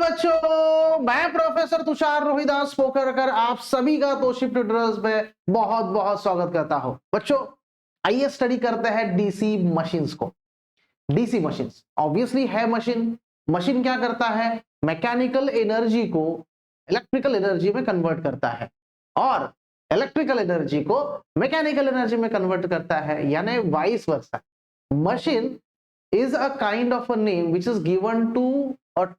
बच्चों, मैं प्रोफेसर तुषार रोहिदास पोखरकर आप सभी का तोशिप ट्यूटोरियल्स में बहुत बहुत स्वागत करता हूं। बच्चों, आइए स्टडी करते हैं डीसी मशीन्स को। डीसी मशीन्स ऑब्वियसली है मशीन। मशीन क्या करता है? मैकेनिकल एनर्जी को इलेक्ट्रिकल एनर्जी में कन्वर्ट करता है और इलेक्ट्रिकल एनर्जी को मैकेनिकल एनर्जी में कन्वर्ट करता है, यानी vice versa. Machine is a kind of a name which is given to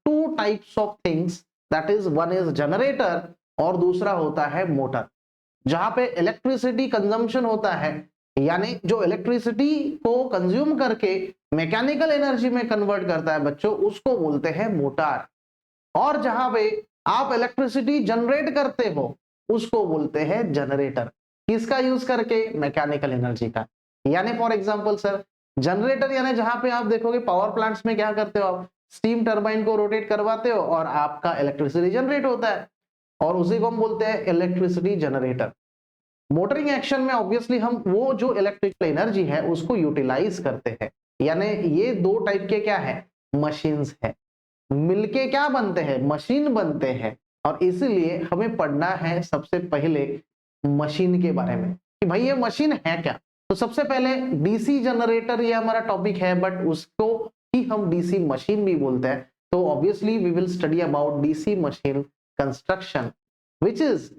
two types of things, that is one is generator और दूसरा होता है मोटर। जहां पे इलेक्ट्रिसिटी कंजम्पशन होता है, यानी जो इलेक्ट्रिसिटी को कंज्यूम करके मैकेनिकल एनर्जी में कन्वर्ट करता है बच्चों, उसको बोलते हैं मोटर। और जहां पे आप इलेक्ट्रिसिटी जनरेट करते हो उसको बोलते हैं जनरेटर। किसका यूज करके? मैकेनिकल एनर्जी का। यानी फॉर एग्जांपल सर, जनरेटर यानी जहां पे आप देखोगे पावर प्लांट्स में क्या करते हो, आप स्टीम टरबाइन को रोटेट करवाते हो और आपका इलेक्ट्रिसिटी जनरेट होता है, और उसी को हम बोलते हैं इलेक्ट्रिसिटी जनरेटर। मोटरिंग एक्शन में ऑब्वियसली हम वो जो इलेक्ट्रिकल एनर्जी है उसको यूटिलाइज करते हैं। यानी ये दो टाइप के क्या है? मशीन्स है। मिलके क्या बनते हैं? मशीन बनते हैं। और इसीलिए हमें पढ़ना है सबसे पहले मशीन के बारे में कि भाई ये मशीन है क्या। तो सबसे पहले डीसी जनरेटर ये हमारा टॉपिक है, बट उसको ही हम डीसी मशीन भी बोलते हैं। तो obviously we will study about DC machine construction which is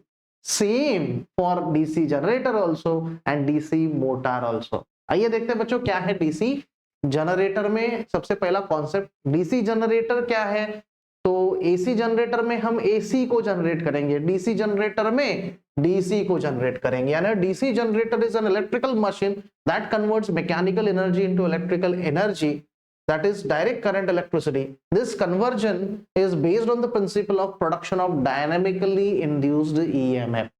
same for DC generator also and DC motor also. आइए देखते हैं बच्चों क्या है डीसी जनरेटर में। सबसे पहला कॉन्सेप्ट, डीसी जनरेटर क्या है? तो एसी जनरेटर में हम एसी को जनरेट करेंगे, डीसी जनरेटर में डीसी को जनरेट करेंगे। यानी DC generator is an electrical machine that converts mechanical energy into electrical energy, that is direct current electricity. This conversion is based on the principle of production of dynamically induced EMF.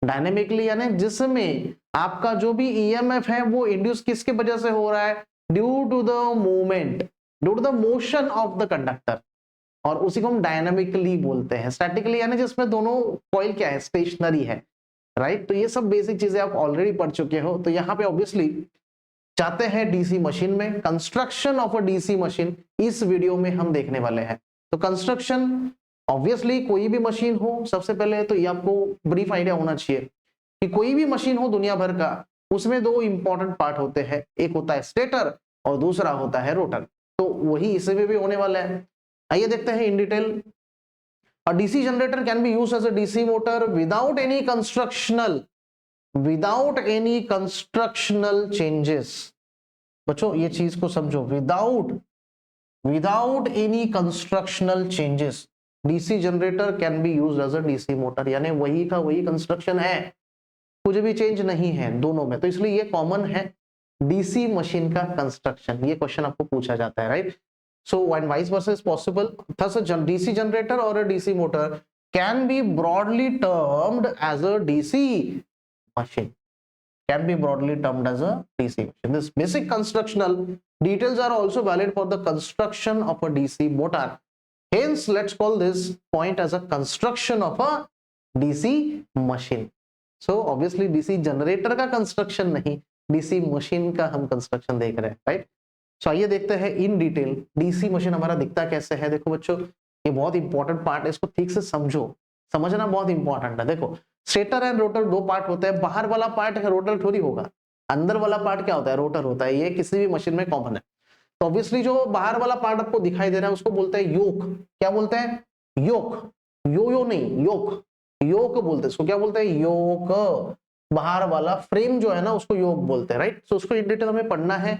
Dynamically यानी जिसमें आपका जो भी EMF है वो induce किसके वजह से हो रहा है? Due to the movement, due to the motion of the conductor. और उसी को हम डायनामिकली बोलते हैं। स्टैटिकली यानी जिसमें दोनों कॉइल क्या है? स्टेशनरी है, राइट। तो ये सब बेसिक चीजें आप ऑलरेडी पढ़ चुके हो। तो यहाँ पे ऑब्वियसली चाहते हैं डीसी मशीन में construction of a DC machine, इस वीडियो में हम देखने वाले हैं। तो कंस्ट्रक्शन ऑब्वियसली कोई भी मशीन हो, सबसे पहले तो ये आपको ब्रीफ आइडिया होना चाहिए कि कोई भी मशीन हो दुनिया भर का, उसमें दो इंपॉर्टेंट पार्ट होते हैं, एक होता है स्टेटर और दूसरा होता है रोटर। तो वही इसी में भी होने वाला है। आइए देखते हैं in detail. A DC generator can be used as a DC motor without any constructional changes. बच्चों ये चीज को समझो, without any constructional changes DC generator can be used as a DC motor. यानी वही का वही कंस्ट्रक्शन है, कुछ भी चेंज नहीं है दोनों में। तो इसलिए ये कॉमन है डीसी मशीन का कंस्ट्रक्शन। ये क्वेश्चन आपको पूछा जाता है, right. So when vice versa is possible, thus a DC generator or a DC motor can be broadly termed as a DC machine. Can be broadly termed as a DC machine. This basic constructional details are also valid for the construction of a DC motor. Hence, let's call this point as a construction of a DC machine. So obviously DC generator का construction नहीं, DC machine का हम construction देख रहे हैं, right? तो आइए देखते हैं इन डिटेल डीसी मशीन हमारा दिखता कैसे है। देखो बच्चों, ये बहुत इंपॉर्टेंट पार्ट है, इसको ठीक से समझो, समझना बहुत इंपॉर्टेंट है। देखो स्टेटर एंड रोटर दो पार्ट होते हैं। बाहर वाला पार्ट है रोटर थोड़ी होगा, अंदर वाला पार्ट क्या होता है? रोटर होता है। ये किसी भी मशीन में कॉमन है। तो ऑब्वियसली जो बाहर वाला पार्ट आपको दिखाई दे रहा है उसको बोलते हैं योक। क्या बोलते हैं? योक। यो नहीं, योक। योक बोलते हैं इसको। क्या बोलते हैं? योक। बाहर वाला फ्रेम जो है ना उसको योक बोलते हैं, राइट। तो उसको इन डिटेल हमें पढ़ना है।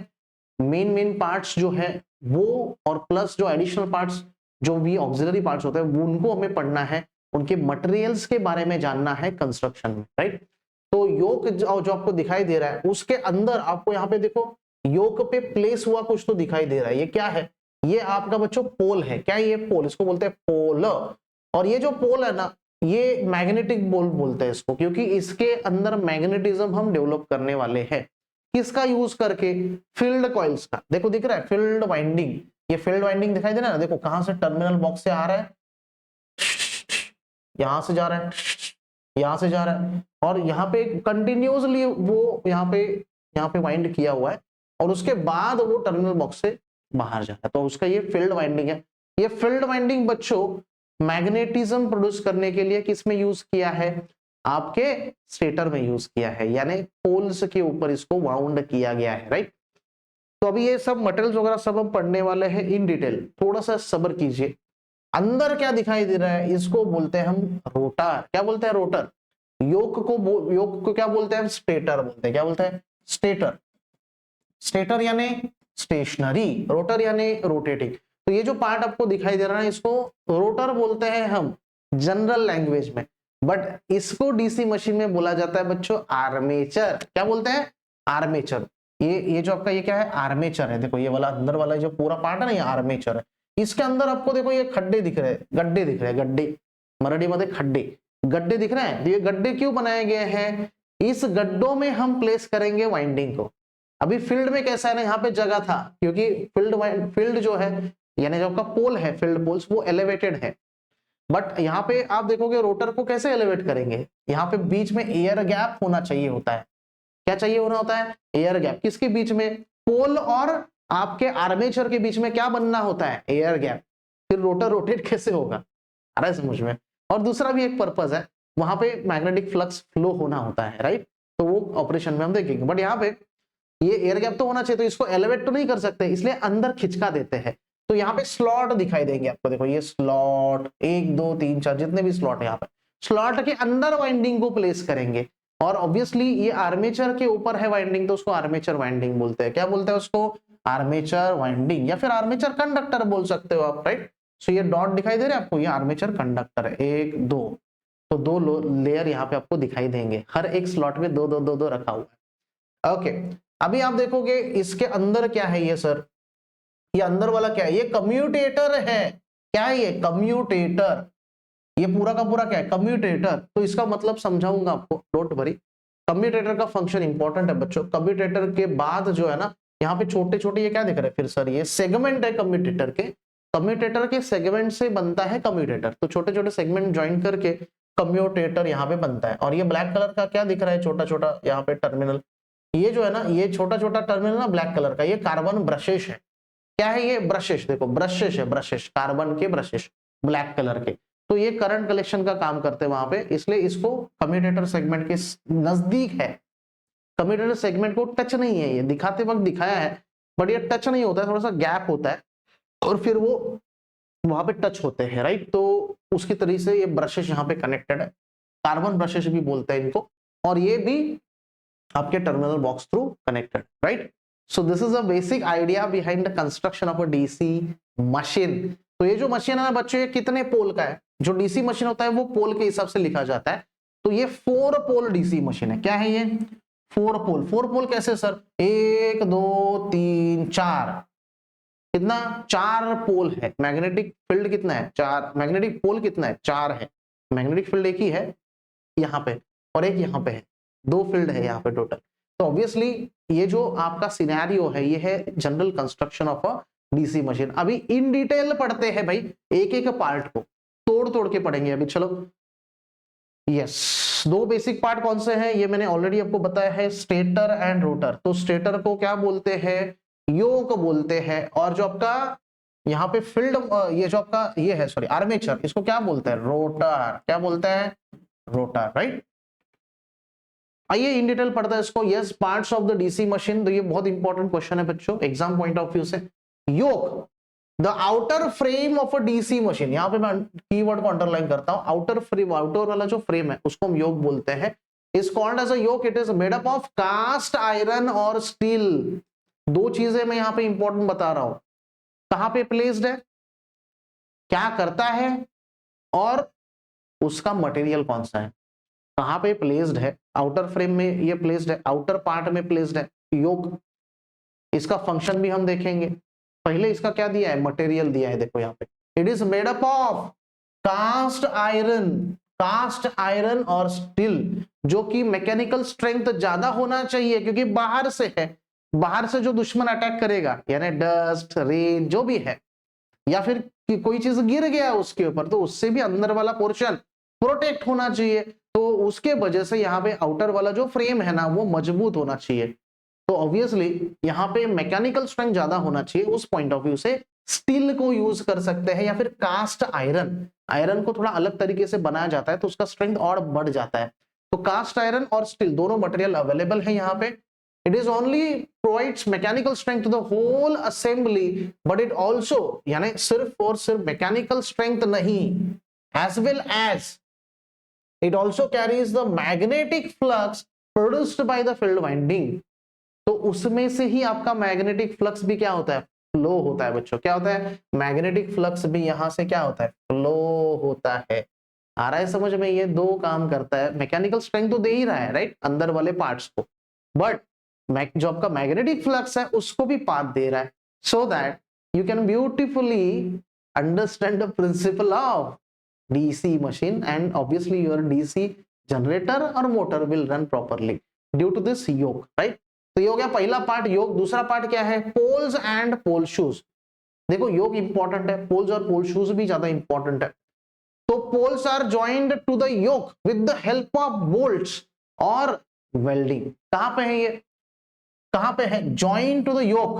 मेन पार्ट्स जो है वो, और प्लस जो एडिशनल पार्ट्स जो भी ऑक्सिलरी पार्ट्स होते हैं वो उनको हमें पढ़ना है, उनके मटेरियल्स के बारे में जानना है कंस्ट्रक्शन में, राइट। तो योक जो आपको दिखाई दे रहा है उसके अंदर आपको यहाँ पे देखो योक पे प्लेस हुआ कुछ तो दिखाई दे रहा है। ये क्या है? ये आपका बच्चों पोल है। क्या ये पोल? इसको बोलते हैं पोल। और ये जो पोल है ना, ये मैग्नेटिक पोल बोलते हैं इसको, क्योंकि इसके अंदर मैग्नेटिज्म हम डेवलप करने वाले हैं। किसका यूज करके? फील्ड कॉइल्स का। देखो दिख रहा है फील्ड वाइंडिंग, ये फील्ड वाइंडिंग दिखाई दे रहा है ना। देखो कहां से टर्मिनल बॉक्स से आ रहा है, यहां से जा रहा है, यहां से जा रहा है, और यहाँ पे कंटिन्यूसली वो यहाँ पे वाइंड किया हुआ है, और उसके बाद वो टर्मिनल बॉक्स से बाहर जा रहा है। तो उसका ये फील्ड वाइंडिंग है। ये फील्ड वाइंडिंग बच्चों मैग्नेटिज्म प्रोड्यूस करने के लिए किस में यूज किया है, आपके स्टेटर में यूज किया है, यानी पोल्स के ऊपर इसको वाउंड किया गया है, राइट। तो अभी ये सब मटेरियल्स वगैरह सब हम पढ़ने वाले हैं इन डिटेल, थोड़ा सा सब्र कीजिए। अंदर क्या दिखाई दे रहा है, इसको बोलते हैं हम रोटर। क्या बोलते हैं, रोटर। योक को क्या बोलते हैं हम, स्टेटर बोलते हैं। क्या बोलते हैं, स्टेटर। स्टेटर यानी स्टेशनरी, रोटर यानी रोटेटिंग। तो ये जो पार्ट आपको दिखाई दे रहा है इसको रोटर बोलते हैं हम जनरल लैंग्वेज में, बट इसको डीसी मशीन में बोला जाता है बच्चों आर्मेचर। क्या बोलते हैं, आर्मेचर। ये जो आपका ये क्या है, आर्मेचर है। देखो ये वाला अंदर वाला जो पूरा पार्ट है ना, ये आर्मेचर है। इसके अंदर आपको देखो ये खड्डे दिख रहे हैं, गड्ढे दिख रहे हैं, गड्ढे मराठी में खड्डे, गड्ढे दिख रहे हैं। तो ये गड्ढे क्यों बनाए गए हैं, इस गड्ढों में हम प्लेस करेंगे वाइंडिंग को। अभी फील्ड में कैसा है ना, यहाँ पे जगह था, क्योंकि फील्ड जो है यानी जो आपका पोल है, फील्ड पोल्स वो एलिवेटेड है, बट यहाँ पे आप देखोगे रोटर को कैसे एलिवेट करेंगे, यहाँ पे बीच में एयर गैप होना चाहिए होता है। क्या चाहिए होना होता है, एयर गैप। किसके बीच में, पोल और आपके आर्मेचर के बीच में क्या बनना होता है, एयर गैप। फिर रोटर रोटेट कैसे होगा, आ रहा है समझ में। और दूसरा भी एक पर्पज है, वहां पे मैग्नेटिक फ्लक्स फ्लो होना होता है, राइट। तो वो ऑपरेशन में हम देखेंगे, बट यहाँ पे ये एयर गैप तो होना चाहिए, तो इसको एलिवेट तो नहीं कर सकते, इसलिए अंदर खिंचका देते हैं। तो यहाँ पे स्लॉट दिखाई देंगे आपको, देखो ये स्लॉट 1 2 3 4 जितने भी स्लॉट है यहाँ पे, स्लॉट के अंदर वाइंडिंग को प्लेस करेंगे। और ऑब्वियसली ये आर्मेचर के ऊपर है वाइंडिंग, तो उसको आर्मेचर वाइंडिंग बोलते हैं। क्या बोलते हैं उसको, आर्मेचर वाइंडिंग, या फिर आर्मेचर कंडक्टर बोल सकते हो आप, राइट। सो ये डॉट दिखाई दे रहे हैं आपको, ये आर्मेचर कंडक्टर है, 1 2, तो 2 लेयर यहाँ पे आपको दिखाई देंगे, हर एक स्लॉट में 2 2 2 2 रखा हुआ है। ओके, अभी आप देखोगे इसके अंदर क्या है ये सर, ये अंदर वाला क्या है, ये कम्यूटेटर है। क्या है ये, कम्यूटेटर। ये पूरा का पूरा क्या है, कम्यूटेटर। तो इसका मतलब समझाऊंगा आपको, डोंट वरी। कम्यूटेटर का फंक्शन इंपॉर्टेंट है बच्चों। कम्यूटेटर के बाद जो है ना, यहाँ पे छोटे छोटे ये क्या दिख रहा है फिर सर, ये सेगमेंट है कम्यूटेटर के। कम्यूटेटर के सेगमेंट से बनता है कम्यूटेटर, तो छोटे छोटे सेगमेंट ज्वाइन करके कम्यूटेटर यहाँ पे बनता है। और ये ब्लैक कलर का क्या दिख रहा है, छोटा छोटा यहाँ पे टर्मिनल, ये जो है ना, ये छोटा छोटा टर्मिनल ना ब्लैक कलर का, ये कार्बन ब्रशेस है। क्या है ये, ब्रशेस। देखो ब्रशेस है, ब्रशेस, कार्बन के ब्रशेस ब्लैक कलर के। तो ये करंट कलेक्शन का काम करते हैं वहां पे, इसलिए इसको कम्यूटेटर सेगमेंट के नजदीक है। कम्यूटेटर सेगमेंट को टच नहीं है, ये दिखाते वक्त दिखाया है, बट ये टच नहीं होता है, थोड़ा सा गैप होता है, और फिर वो वहां पे टच होते हैं, राइट। तो उसकी तरह से ये ब्रशेस यहाँ पे कनेक्टेड है, कार्बन ब्रशेस भी बोलते हैं इनको, और ये भी आपके terminal box through connected, right. So this is a basic idea behind the construction of a DC machine. तो ये जो मशीन है ना बच्चों, ये कितने पोल का है, जो डीसी मशीन होता है वो पोल के हिसाब से लिखा जाता है। तो ये 4 पोल डीसी मशीन है। क्या है ये, 4 पोल। 4 पोल कैसे सर, 1 2 3 4, कितना, 4 पोल है। मैग्नेटिक फील्ड कितना है, 4। मैग्नेटिक पोल कितना है, 4 है। मैग्नेटिक फील्ड एक ही है यहाँ पे, और एक यहाँ पे है, 2 फील्ड है यहाँ पे टोटल। तो ऑब्वियसली ये जो आपका सिनेरियो है, ये है general construction of a DC machine. अभी इन डिटेल पढ़ते हैं भाई, एक एक पार्ट को तोड़ तोड़ के पढ़ेंगे अभी। चलो, यस, 2 बेसिक पार्ट कौन से हैं, ये मैंने ऑलरेडी आपको बताया है, स्टेटर एंड रोटर। तो स्टेटर को क्या बोलते हैं, योक बोलते हैं, और जो आपका यहाँ पे फील्ड, ये जो आपका ये है सॉरी आर्मेचर, इसको क्या बोलते हैं, रोटर। क्या बोलते हैं, रोटर, राइट। आइए इन डिटेल पढ़ते हैं इसको। Yes, parts of the DC machine. तो ये बहुत इंपॉर्टेंट क्वेश्चन है बच्चों, एग्जाम पॉइंट ऑफ व्यू से। Yoke, the outer frame of a DC machine, यहाँ पे मैं कीवर्ड को अंडरलाइन करता हूं, आउटर फ्रेम, आउटर वाला जो फ्रेम है उसको हम योक बोलते हैं। Is called as a yoke, it is made up of cast iron और स्टील। 2 चीजें मैं यहाँ पे इंपॉर्टेंट बता रहा हूं, कहां पे प्लेस्ड है, क्या करता है, और उसका मटेरियल कौन सा है, कहां पे प्लेस्ड है। आउटर फ्रेम में ये प्लेस्ड है, आउटर पार्ट में प्लेस्ड है योक। इसका फंक्शन भी हम देखेंगे। पहले इसका क्या दिया है, मटेरियल दिया है, देखो यहाँ पे, it is made up of cast iron, cast iron और स्टील, जो कि मैकेनिकल स्ट्रेंथ ज्यादा होना चाहिए, क्योंकि बाहर से है, बाहर से जो दुश्मन अटैक करेगा, यानी डस्ट रेन जो भी है, या फिर कि कोई चीज गिर गया उसके ऊपर, तो उससे भी अंदर वाला पोर्शन प्रोटेक्ट होना चाहिए। तो उसके वजह से यहाँ पे आउटर वाला जो फ्रेम है ना, वो मजबूत होना चाहिए। तो ऑब्वियसली यहाँ पे मैकेनिकल स्ट्रेंथ ज्यादा होना चाहिए, उस पॉइंट ऑफ व्यू से स्टील को यूज कर सकते हैं, या फिर कास्ट आयरन। आयरन को थोड़ा अलग तरीके से बनाया जाता है तो उसका स्ट्रेंथ और बढ़ जाता है। तो कास्ट आयरन और स्टील दोनों मटेरियल अवेलेबल है यहाँ पे। It is only provides mechanical strength to the whole assembly, but it also, यानी सिर्फ और सिर्फ मैकेनिकल स्ट्रेंथ नहीं, as well as it also carries the magnetic flux produced by the field winding. तो उसमें से ही आपका मैग्नेटिक फ्लक्स भी क्या होता है, फ्लो होता है बच्चों। क्या होता है, मैग्नेटिक फ्लक्स भी यहां से क्या होता है, फ्लो होता है। आ रहा है समझ में, ये दो काम करता है। मैकेनिकल स्ट्रेंथ तो दे ही रहा है राइट, अंदर वाले पार्ट्स को, बट जो आपका मैग्नेटिक फ्लक्स है उसको भी पाथ दे रहा है, so that you can beautifully understand the principle of DC machine, and obviously your DC generator और motor will run properly due to this yoke, right. तो ये हो गया पहला पार्ट योग। दूसरा पार्ट क्या है, पोल्स एंड पोल शूज। देखो योग इंपॉर्टेंट है, पोल्स और पोल शूज भी ज्यादा इंपॉर्टेंट है। तो poles are joined to the yoke with the help of bolts और वेल्डिंग। कहां पे है ये, कहां पे है, जॉइंट टू द योक।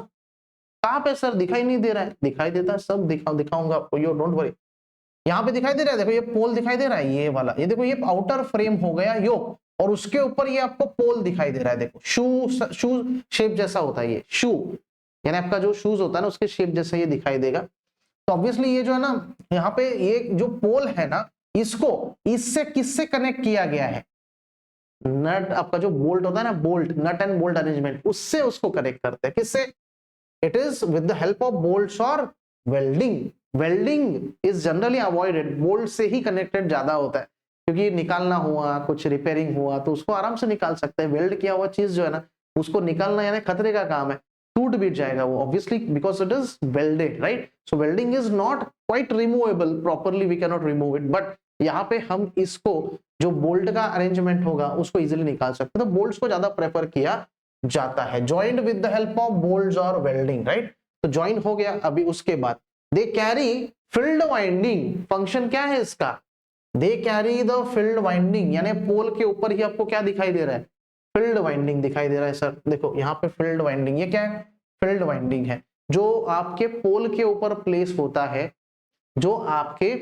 कहां पे सर, दिखाई नहीं दे रहा है, दिखाई देता है, सब दिखाऊंगा आपको, यो डोंट वरी। यहां पे दिखाई दे रहा है, देखो ये पोल दिखाई दे रहा है, ये वाला, ये देखो ये आउटर फ्रेम हो गया योक, और उसके ऊपर ये आपको पोल दिखाई दे रहा है। देखो शू शेप जैसा होता है ये शू, यानी आपका जो शूज होता है ना उसके शेप जैसा ये दिखाई देगा। तो ऑब्वियसली ये जो है ना, यहाँ पे ये जो पोल है ना, इसको इससे किससे कनेक्ट किया गया है, नट, आपका जो बोल्ट होता है ना, bolt, nut and bolt arrangement, उससे उसको कनेक्ट करते हैं। किससे, it is with the help of bolts और welding. Welding is generally avoided, bolt से ही कनेक्टेड ज्यादा होता है, क्योंकि निकालना हुआ, कुछ रिपेयरिंग हुआ तो उसको आराम से निकाल सकते हैं। वेल्ड किया हुआ चीज जो है ना, उसको निकालना यानी खतरे का काम है, टूट बीट जाएगा वो, obviously because it is welded, right. So welding is not quite removable properly, we can not remove it, but यहाँ पे हम इसको जो बोल्ट का अरेंजमेंट होगा उसको इजिली निकाल सकते हैं। तो बोल्ट्स को ज्यादा प्रेफर किया जाता है, joint with the help of bolts और वेल्डिंग, राइट। तो ज्वाइन हो गया। अभी उसके बाद they carry field winding. Function क्या है इसका, they carry the field winding, यानी पोल के ऊपर ही आपको क्या दिखाई दे रहा है, फील्ड वाइंडिंग दिखाई दे रहा है। सर देखो यहाँ पे फील्ड वाइंडिंग, ये क्या है, फील्ड वाइंडिंग है, जो आपके पोल के ऊपर प्लेस होता है, जो आपके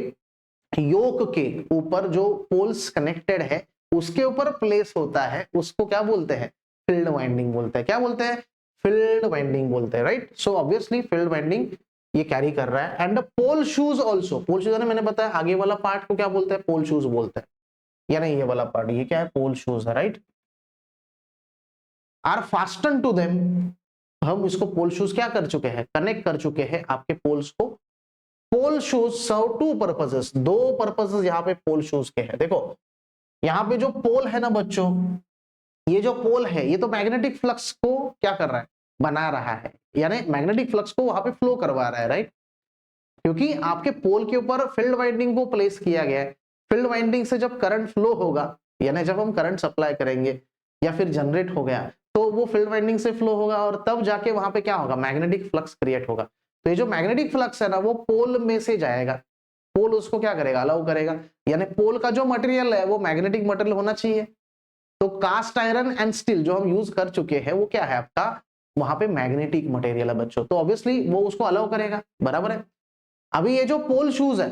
योक के ऊपर जो पोल्स कनेक्टेड है उसके ऊपर प्लेस होता है, उसको क्या बोलते हैं, फील्ड वाइंडिंग बोलते हैं। क्या बोलते हैं, फील्ड वाइंडिंग बोलते हैं, right. So obviously field winding ये कैरी कर रहा है। And pole shoes also, pole shoes मैंने बताया आगे वाला पार्ट को क्या बोलते हैं, पोल शूज बोलते हैं, यानी ये वाला पार्ट, ये क्या है, पोल शूज है, right. Are fasten to them, हम इसको पोल शूज क्या कर चुके हैं, कनेक्ट कर चुके हैं आपके पोल्स को। पोल शूज सर्व टू पर्पसेस, दो पर्पसेस यहाँ पे पोल शूज के हैं। देखो यहाँ पे जो पोल है ना बच्चों, ये जो पोल है ये तो मैग्नेटिक फ्लक्स को क्या कर रहा है, बना रहा है, यानी मैग्नेटिक फ्लक्स को वहां पे फ्लो करवा रहा है, राइट। क्योंकि आपके पोल के ऊपर फील्ड वाइंडिंग को प्लेस किया गया है। फील्ड वाइंडिंग से जब करंट फ्लो होगा, यानी जब हम करंट सप्लाई करेंगे या फिर जनरेट हो गया, तो वो फील्ड वाइंडिंग से फ्लो होगा और तब जाके वहां पे क्या होगा, मैग्नेटिक फ्लक्स क्रिएट होगा। तो ये जो मैग्नेटिक फ्लक्स है ना, वो पोल में से जाएगा, पोल उसको क्या करेगा, अलाउ करेगा, यानी पोल का जो मटेरियल है वो मैग्नेटिक मटेरियल होना चाहिए। तो कास्ट आयरन एंड स्टील जो हम यूज कर चुके हैं वो क्या है आपका, वहां पे मैग्नेटिक मटेरियल है बच्चों, तो ऑब्वियसली वो उसको अलाउ करेगा, बराबर है। अभी ये जो पोल शूज है,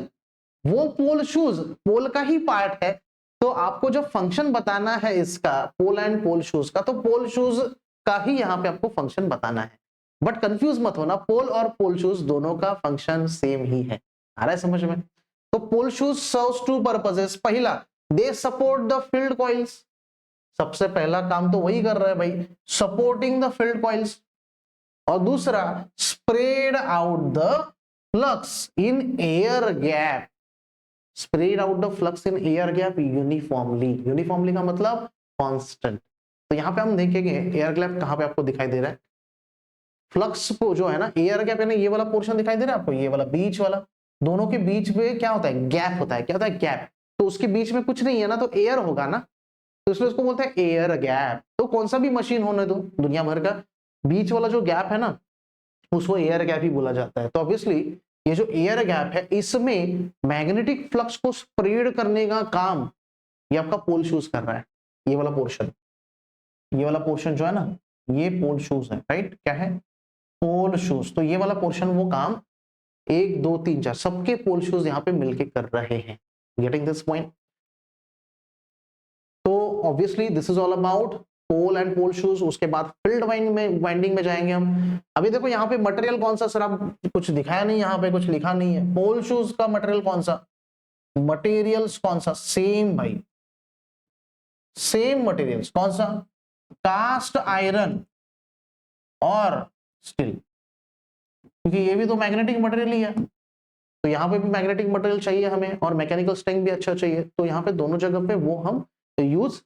वो पोल शूज पोल का ही पार्ट है, तो आपको जो फंक्शन बताना है इसका, पोल एंड पोल शूज का, तो पोल शूज का ही यहाँ पे आपको फंक्शन बताना है। बट कंफ्यूज मत होना, पोल और पोल शूज दोनों का फंक्शन सेम ही है। आ रहा है समझ में। तो पोल शूज सर्व्स टू पर्पसेस। पहला, they support the field coils, सबसे पहला काम तो वही कर रहा है भाई, सपोर्टिंग द फील्ड कॉइल्स। और दूसरा, spread out the flux in air gap, spread out the flux in air gap uniformly. Uniformly का मतलब कांस्टेंट। तो यहां पे हम देखेंगे एयर गैप कहां पे आपको दिखाई दे रहा है, फ्लक्स को जो है ना, एयर गैप यानी ये वाला पोर्शन दिखाई दे रहा है आपको, ये वाला बीच वाला, दोनों के बीच में क्या होता है, गैप होता है। क्या होता है, गैप। तो उसके बीच में कुछ नहीं है ना, तो एयर होगा ना, तो इसलिए उसको बोलते हैं एयर गैप। तो कौन सा भी मशीन होने दो दुनिया भर का, बीच वाला जो गैप है ना, उसको एयर गैप ही बोला जाता है। तो ऑब्वियसली ये जो एयर गैप है, इसमें मैग्नेटिक फ्लक्स को स्प्रेड करने का काम ये आपका पोल शूज कर रहा है। ये वाला पोर्शन, ये वाला पोर्शन जो है ना, ये पोल शूज है, राइट। क्या है, पोल शूज। तो ये वाला पोर्शन वो काम 1 2 3 4 सबके पोल शूज यहाँ पे मिलके कर रहे हैं। Getting this point? तो obviously this is all about pole and pole shoes. उसके बाद फील्ड वाइंडिंग में जाएंगे हम। अभी देखो यहाँ पे मटेरियल कौन सा सर, आप कुछ दिखाया नहीं, यहाँ पे कुछ लिखा नहीं है। पोल शूज का मटेरियल कौन सा, मटेरियल्स कौन सा, सेम भाई, सेम मटेरियल्स कौन सा, कास्ट आयरन और स्टील, क्योंकि ये भी तो मैग्नेटिक मटेरियल ही है। तो यहाँ पे भी मैग्नेटिक मटेरियल चाहिए हमें और मैकेनिकल स्ट्रेंथ भी अच्छा चाहिए, तो यहाँ पे दोनों जगह पे वो हम यूज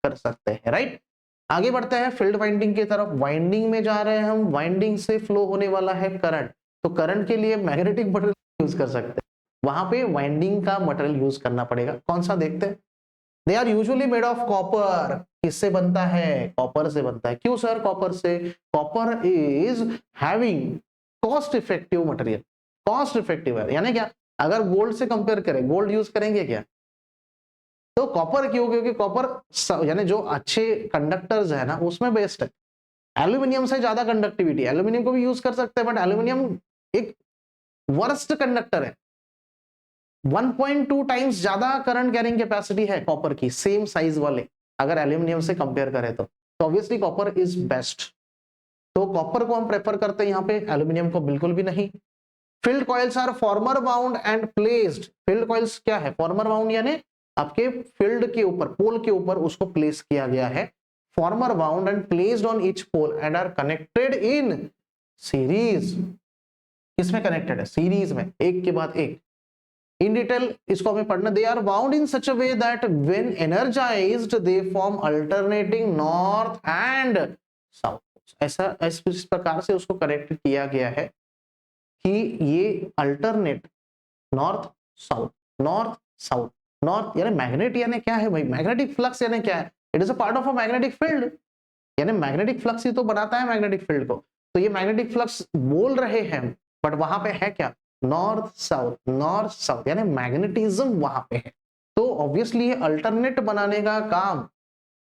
कर सकते हैं, राइट। आगे बढ़ते हैं फील्ड वाइंडिंग की तरफ। वाइंडिंग में जा रहे हैं हम, वाइंडिंग से फ्लो होने वाला है करंट, तो करंट के लिए मैग्नेटिक मटेरियल यूज कर सकते हैं, वहां पे वाइंडिंग का मटेरियल यूज करना पड़ेगा। कौन सा देखते हैं? They are usually made of copper. किससे बनता है? कॉपर से बनता है। क्यों सर कॉपर से? Copper is having cost effective material. Cost effective है यानी क्या, अगर गोल्ड से कंपेयर करें, गोल्ड यूज करेंगे क्या, तो कॉपर क्यों? क्योंकि कॉपर यानी जो अच्छे कंडक्टर्स है ना उसमें बेस्ट है। एल्यूमिनियम से ज्यादा कंडक्टिविटी, एल्यूमिनियम को भी यूज कर सकते हैं बट एल्यूमिनियम एक वर्स्ट कंडक्टर है। 1.2 टाइम्स ज्यादा करंट कैरिंग कैपेसिटी है कॉपर की, सेम साइज वाले, अगर एल्यूमिनियम से कंपेयर करें तो ऑब्वियसली कॉपर इज बेस्ट। तो कॉपर को हम प्रेफर करते हैं यहाँ पे, एल्यूमिनियम को बिल्कुल भी नहीं। Field coils are former bound and placed. Field coils क्या है? फॉर्मर बाउंड यानी आपके फील्ड के ऊपर, पोल के ऊपर उसको प्लेस किया गया है। Former bound and placed on each pole and are connected in series. किसमें कनेक्टेड है? सीरीज में, एक के बाद एक। इन डिटेल इसको हमें पढ़ना। They are bound in such a way that when energised they form alternating north and south. ऐसा इस प्रकार से उसको कनेक्ट किया गया है कि ये alternate north south, north south. North यानी मैग्नेट यानी क्या है भाई? मैग्नेटिक फ्लक्स यानी क्या है? It is a part of a magnetic field, यानी मैग्नेटिक फ्लक्स ही तो बनाता है मैग्नेटिक फील्ड को। तो ये मैग्नेटिक फ्लक्स बोल रहे हैं बट वहां पे है क्या? नॉर्थ साउथ, नॉर्थ साउथ यानी मैग्नेटिज्म वहां पे है। तो ऑब्वियसली ये अल्टरनेट बनाने का काम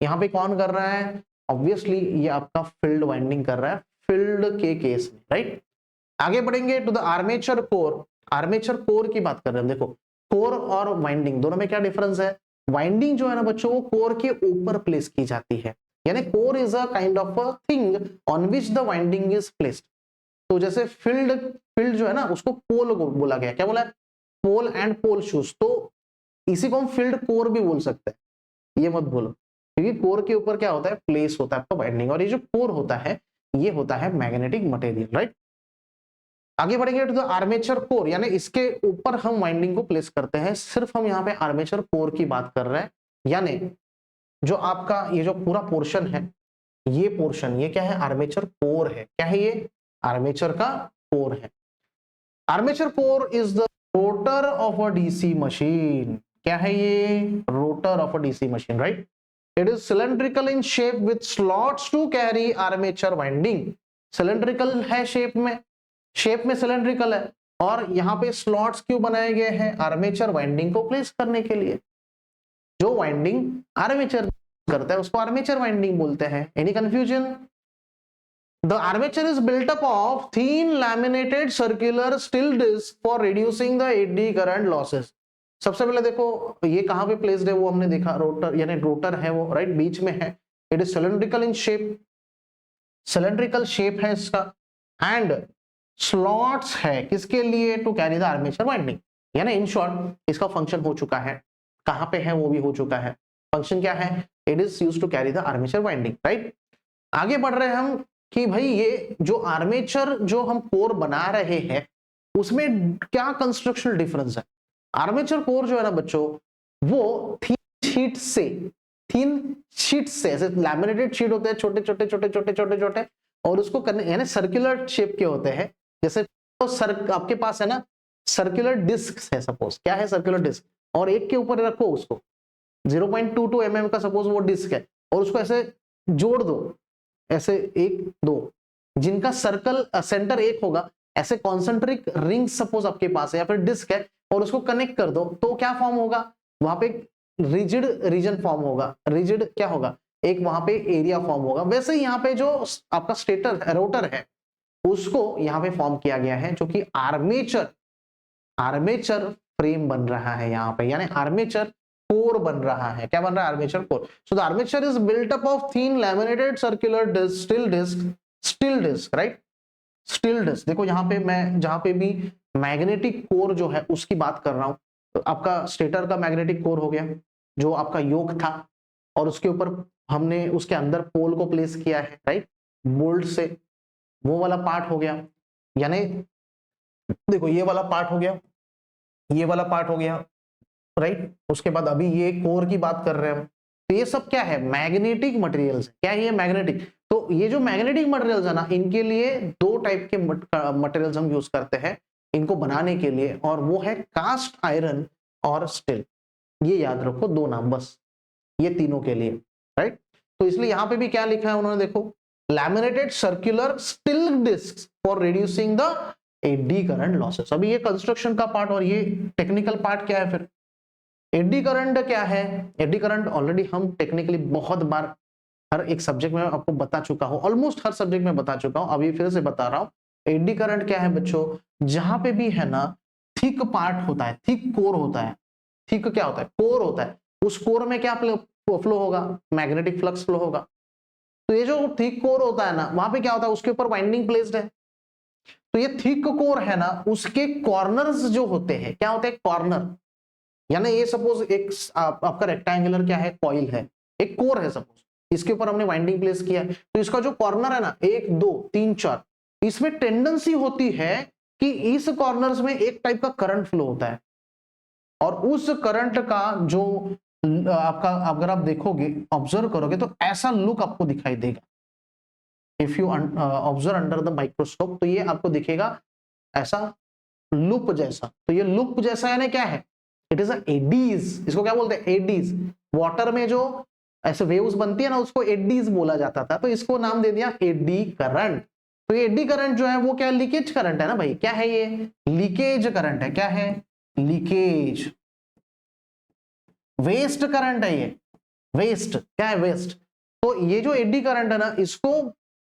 यहाँ पे कौन कर रहा है? ऑब्वियसली ये आपका फील्ड वाइंडिंग कर रहा है, फील्ड के केस में, राइट। आगे बढ़ेंगे to the armature core. Armature core की बात कर रहे हैं। देखो कोर और वाइंडिंग दोनों में क्या डिफरेंस है? वाइंडिंग जो है ना बच्चों, वो कोर के ऊपर प्लेस की जाती है, यानी core is a kind of a thing on which the winding is placed. तो जैसे फील्ड जो है ना उसको पोल बोला गया, क्या बोला है? Pole and pole shoes. तो इसी को हम फील्ड कोर भी बोल सकते हैं, ये मत बोलो, क्योंकि कोर के ऊपर क्या होता है? प्लेस होता है आपका वाइंडिंग, और ये जो कोर होता है ये होता है मैग्नेटिक मटेरियल, राइट। आगे बढ़ेंगे टू द आर्मेचर कोर, यानी इसके ऊपर हम वाइंडिंग को प्लेस करते हैं। सिर्फ हम यहाँ पे आर्मेचर कोर की बात कर रहे हैं, यानी जो आपका ये जो पूरा पोर्शन है, ये पोर्शन, ये क्या है? आर्मेचर कोर है। क्या है ये? आर्मेचर का कोर है। Armature core is the rotor of a DC machine. क्या है ये? Rotor of a DC machine, right. It is cylindrical in shape with slots to carry armature winding. Cylindrical है शेप में सिलेंड्रिकल है, और यहाँ पे स्लॉट्स क्यों बनाए गए हैं? आर्मेचर वाइंडिंग को प्लेस करने के लिए। जो वाइंडिंग आर्मेचर करता है उसको आर्मेचर वाइंडिंग बोलते हैं। Any confusion? The armature is built up of thin laminated circular steel disc for reducing the eddy current losses. सबसे पहले देखो ये कहां पे प्लेस्ड है, वो हमने देखा, रोटर, यानी रोटर है वो, राइट, बीच में है। It is cylindrical in shape, cylindrical shape है इसका, एंड स्लॉट्स है किसके लिए? To carry the armature winding. यानी इन शॉर्ट इसका फंक्शन हो चुका है, कहां पे है वो भी हो चुका है। फंक्शन क्या है? It is used to carry the armature winding, right. आगे बढ़ रहे हैं हम कि भाई ये जो आर्मेचर जो हम कोर बना रहे हैं उसमें क्या कंस्ट्रक्शनल डिफरेंस है? आर्मेचर कोर जो है ना बच्चों, वो थिन शीट से, ऐसे लैमिनेटेड शीट होते हैं, छोटे छोटे छोटे छोटे छोटे छोटे, और उसको करने, यानी सर्कुलर शेप के होते हैं। जैसे तो आपके पास है ना सर्कुलर डिस्क है, सपोज, क्या है? सर्कुलर डिस्क, और एक के ऊपर रखो उसको, 0.22 mm का सपोज वो डिस्क है, और उसको ऐसे जोड़ दो, ऐसे 1 2, जिनका सर्कल सेंटर एक होगा, ऐसे कॉन्सेंट्रिक रिंग सपोज आपके पास है या फिर डिस्क है, और उसको कनेक्ट कर दो, तो क्या फॉर्म होगा? वहां पे रिजिड रीजन फॉर्म होगा। रिजिड क्या होगा? एक वहां पे एरिया फॉर्म होगा। वैसे यहाँ पे जो आपका स्टेटर है, रोटर है, उसको यहाँ पे फॉर्म किया गया है, जो कि आर्मेचर आर्मेचर फ्रेम बन रहा है यहाँ पे, यानी आर्मेचर कोर बन रहा है। क्या बन रहा है? Armature core. So the armature is built up of thin laminated circular disc, steel disc, right, steel disc. देखो यहाँ पे मैं जहां पे भी मैग्नेटिक कोर जो है उसकी बात कर रहा हूं, तो आपका स्टेटर का मैग्नेटिक कोर हो गया, जो आपका योक था, और उसके ऊपर हमने उसके अंदर पोल को प्लेस किया है, राइट, बोल्ट से, वो वाला पार्ट हो गया। यानी देखो ये वाला पार्ट हो गया, ये वाला पार्ट हो गया, राइट। उसके बाद अभी ये कोर की बात कर रहे हैं हम, तो ये सब क्या है? Magnetic materials. क्या है ये? मैग्नेटिक। तो ये जो मैग्नेटिक मटेरियल्स है ना, इनके लिए दो टाइप के मटेरियल्स हम यूज करते हैं इनको बनाने के लिए, और वो है कास्ट आयरन और स्टील। ये याद रखो, दो नाम बस, ये तीनों के लिए, राइट। तो इसलिए यहां पे भी क्या लिखा है उन्होंने, देखो, laminated circular steel disc for reducing the eddy current losses. अभी ये कंस्ट्रक्शन का पार्ट और ये टेक्निकल पार्ट क्या है फिर? एडी करंट क्या है? एडी करंट ऑलरेडी हम टेक्निकली बहुत बार हर एक सब्जेक्ट में आपको बता चुका हूं, ऑलमोस्ट हर सब्जेक्ट में बता चुका हूं, अभी फिर से बता रहा हूं। एडी करंट क्या है बच्चों? जहां पे भी है ना थिक पार्ट होता है, थिक कोर होता है, थिक क्या होता है? कोर होता है। उस कोर में क्या फ्लो होगा? मैग्नेटिक फ्लक्स फ्लो होगा। तो ये जो थिक कोर होता है ना, वहां पे क्या होता है? उसके ऊपर वाइंडिंग प्लेस्ड है। तो ये थिक कोर है ना, उसके कॉर्नर्स जो होते हैं, क्या होते हैं? कॉर्नर। यानी ये सपोज एक आपका रेक्टेंगुलर क्या है? कॉइल है, एक कोर है सपोज, इसके ऊपर हमने वाइंडिंग प्लेस किया है, तो इसका जो कॉर्नर है ना, 1 2 3 4, इसमें टेंडेंसी होती है कि इस कॉर्नर्स में एक टाइप का करंट फ्लो होता है, और उस करंट का जो आपका, अगर आप देखोगे, ऑब्जर्व करोगे, तो ऐसा लुक आपको दिखाई देगा। If you observe under the microscope, तो ये आपको दिखेगा ऐसा लूप जैसा। तो ये लूप जैसा यानी क्या है? It is eddies. इसको क्या बोलते हैं? एडीज। वाटर में जो ऐसे वेव्स बनती है ना, उसको एडीज बोला जाता था, तो इसको नाम दे दिया एडी करंट। तो ये एडी करंट जो है वो क्या? लीकेज करंट है ना भाई। क्या है ये? लीकेज करंट है। क्या है? लीकेज। वेस्ट करंट है ये, वेस्ट। क्या है? वेस्ट। तो ये जो एडी करंट है ना, इसको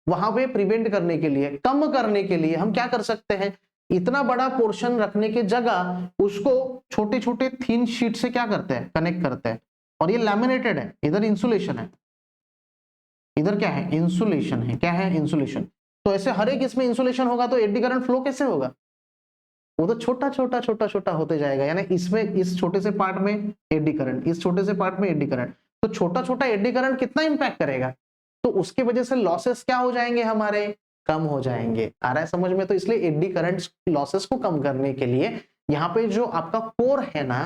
वहां पे प्रिवेंट करने के लिए, कम करने के लिए हम क्या कर सकते हैं? इतना बड़ा पोर्शन रखने के जगह उसको छोटे छोटे थिन शीट से क्या करते हैं? कनेक्ट करते हैं। और ये लैमिनेटेड है, इधर इंसुलेशन है, इधर क्या है? इंसुलेशन है। क्या है? इंसुलेशन। तो ऐसे हर एक इसमें इंसुलेशन होगा, तो एडी करंट फ्लो कैसे होगा? वो तो छोटा छोटा छोटा छोटा होते जाएगा। यानी इसमें, इस छोटे से पार्ट में एडी करंट, इस छोटे से पार्ट में एडी करंट, तो छोटा छोटा एडी करंट कितना इंपैक्ट करेगा? तो उसकी वजह से लॉसेस क्या हो जाएंगे हमारे? कम हो जाएंगे। आ रहा है समझ में? तो इसलिए एडी करंट लॉसेस को कम करने के लिए यहाँ पे जो आपका कोर है ना,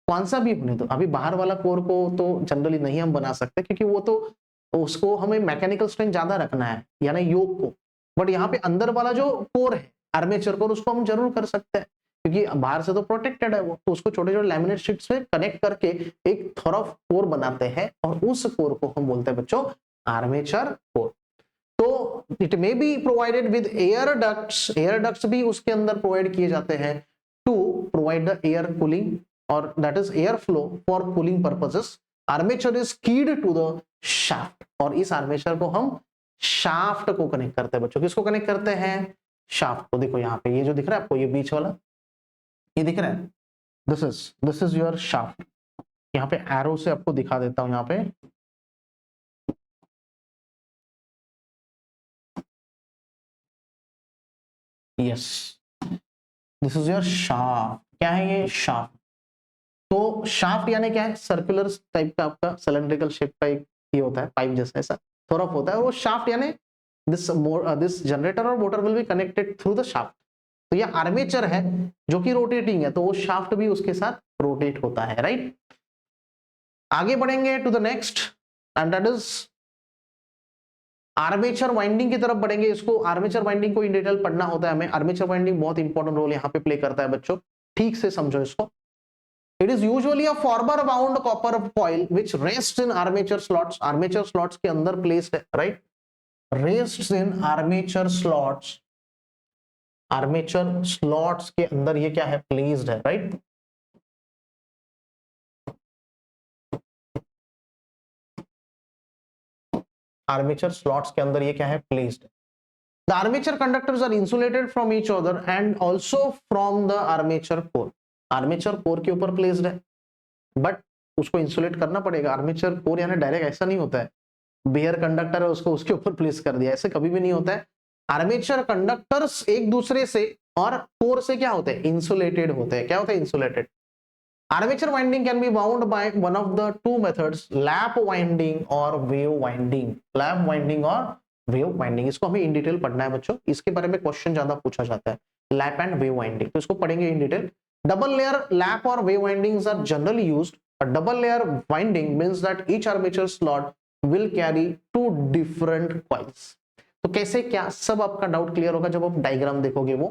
कौन सा भी होने दो, अभी बाहर वाला कोर को तो जनरली नहीं हम बना सकते, क्योंकि वो तो उसको हमें मैकेनिकल स्ट्रेंथ ज्यादा रखना है, यानी योक को। बट यहाँ पे अंदर वाला जो कोर है, आर्मेचर कोर, उसको हम जरूर कर सकते हैं, क्योंकि बाहर से तो प्रोटेक्टेड है वो, तो उसको छोटे छोटे लैमिनेट शीट से कनेक्ट करके एक थॉरफ कोर बनाते हैं, और उस कोर को हम बोलते हैं बच्चों आर्मेचर कोर। तो it may be provided with air ducts, air ducts भी उसके अंदर प्रोवाइड किए जाते हैं to provide the air cooling, और that is air flow for cooling purposes. Armature is keyed to the shaft, और इस आर्मेचर को हम शाफ्ट को कनेक्ट करते हैं बच्चों। किसको कनेक्ट करते हैं? शाफ्ट को। देखो यहाँ पे ये जो दिख रहा है आपको, ये बीच वाला, ये दिख रहा है, दिस इज योर शाफ्ट। यहाँ पे एरो से आपको दिखा देता हूं, यहाँ पे yes, this is your shaft. क्या है ये? शाफ्ट। तो शाफ्ट यानी क्या है? सर्कुलर टाइप का आपका सिलेंड्रिकल शेप का एक ये होता है, पाइप जैसा, ऐसा थोड़ा होता है वो शाफ्ट। यानी दिस जनरेटर और motor will be connected through the shaft. तो ये आर्मेचर है जो कि रोटेटिंग है, तो वो शाफ्ट भी उसके साथ रोटेट होता है, राइट। आगे बढ़ेंगे to the next, and that is armature winding की तरफ बढ़ेंगे। इसको आर्मेचर वाइंडिंग को इन डिटेल पढ़ना होता है हमें। आर्मेचर वाइंडिंग बहुत इंपॉर्टेंट रोल यहाँ पे प्ले करता है बच्चों, ठीक से समझो इसको। It is usually a former bound copper coil which rests in armature slots. Armature slots के अंदर placed है, right? Rests in armature slots. Armature slots के अंदर ये क्या है? Placed है, right? Armature slots के अंदर ये क्या है? Placed है। The armature conductors are insulated from each other and also from the armature core. Armature कोर के ऊपर प्लेस्ड है, बट उसको इंसुलेट करना पड़ेगा। आर्मेचर कोर यानी डायरेक्ट ऐसा नहीं होता है बेयर कंडक्टर है उसको उसके ऊपर प्लेस कर दिया, ऐसे कभी भी नहीं होता है। आर्मेचर कंडक्टर्स एक दूसरे से और कोर से क्या होते हैं, इंसुलेटेड होते हैं। क्या होते हैं, insulated. Armature winding can be bound by one of the two methods, lap winding और वेव वाइंडिंग। लैप वाइंडिंग और वेव वाइंडिंग, इसको हमें इन डिटेल पढ़ना है बच्चों, इसके बारे में क्वेश्चन ज्यादा पूछा जाता है, लैप एंड वेव वाइंडिंग, तो इसको पढ़ेंगे in detail. Double layer lap और wave windings are generally used. A double layer winding means that each armature slot will carry two different coils। तो कैसे क्या, सब आपका डाउट क्लियर होगा जब आप डायग्राम देखोगे वो।